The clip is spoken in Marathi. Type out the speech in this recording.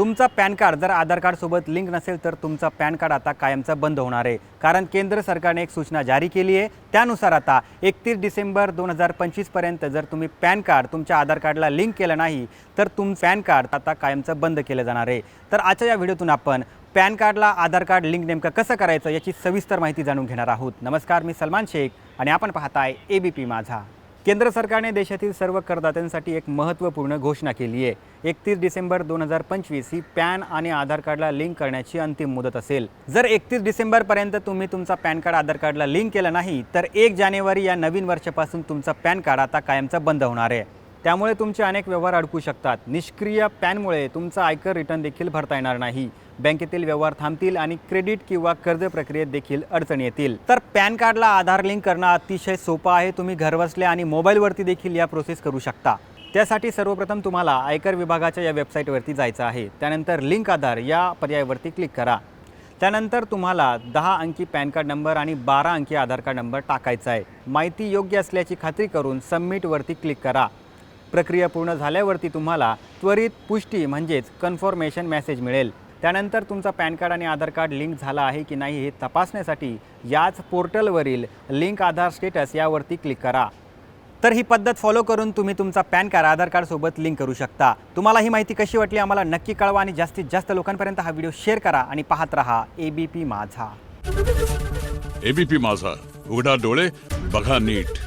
तुमचा पॅन कार्ड जर आधार कार्ड सोबत लिंक नसेल तर तुमचा पॅन कार्ड आता कायमचा बंद होणार आहे। कारण केंद्र सरकारने एक सूचना जारी केली आहे। त्यानुसार आता 31 डिसेंबर 2025 पर्यंत जर तुम्ही पॅन कार्ड तुमच्या आधार कार्डला लिंक केलं नाही तर तुमचं पॅन कार्ड आता कायमचं बंद केलं जाणार आहे। तर आजच्या या व्हिडिओतून आपण पॅन कार्डला आधार कार्ड लिंक नेमकं कसं करायचं याची सविस्तर माहिती जाणून घेणार आहोत। नमस्कार, मी सलमान शेख आणि आपण पाहताय एबीपी माझा। केंद्र सरकारने देशातील सर्व करदात्यांसाठी एक महत्त्वपूर्ण घोषणा केली आहे। 31 डिसेंबर 2025 ही पॅन आणि आधार कार्डला लिंक करण्याची अंतिम मुदत असेल। जर 31 डिसेंबरपर्यंत तुम्ही तुमचा पॅन कार्ड आधार कार्डला लिंक केलं नाही तर 1 जानेवारी या नवीन वर्षापासून तुमचा पॅन कार्ड आता कायमचा बंद होणार आहे। त्यामुळे तुमचे अनेक व्यवहार अडकू शकतात। निष्क्रिय पॅनमुळे तुमचा आयकर रिटर्न देखील भरता येणार नाही, बँकेतील व्यवहार थांबतील आणि क्रेडिट किंवा कर्ज प्रक्रियेत देखील अडचणी येतील। तर पॅन कार्डला आधार लिंक करणं अतिशय सोपं आहे। तुम्ही घरबसल्या आणि मोबाईलवरती देखील या प्रोसेस करू शकता। त्यासाठी सर्वप्रथम तुम्हाला आयकर विभागाच्या या वेबसाईटवरती जायचं आहे। त्यानंतर लिंक आधार या पर्यायावरती क्लिक करा। त्यानंतर तुम्हाला 10 अंकी पॅन कार्ड नंबर आणि 12 अंकी आधार कार्ड नंबर टाकायचा आहे। माहिती योग्य असल्याची खात्री करून सबमिटवरती क्लिक करा। प्रक्रिया पूर्ण झाल्यावरती तुम्हाला त्वरित पुष्टी म्हणजेच कन्फर्मेशन मेसेज मिळेल। त्यानंतर तुमचा पॅन कार्ड आणि आधार कार्ड लिंक झाला आहे की नाही हे तपासण्यासाठी याच पोर्टलवरील लिंक आधार स्टेटस यावरती क्लिक करा। तर ही पद्धत फॉलो करून तुम्ही तुमचा पॅन कार्ड आधार कार्ड सोबत लिंक करू शकता। तुम्हाला ही माहिती कशी वाटली आम्हाला नक्की कळवा आणि जास्तीत जास्त लोकांपर्यंत हा व्हिडिओ शेअर करा आणि पाहत रहा एबीपी माझा। एबीपी माझा, उघडा डोळे बघा नीट।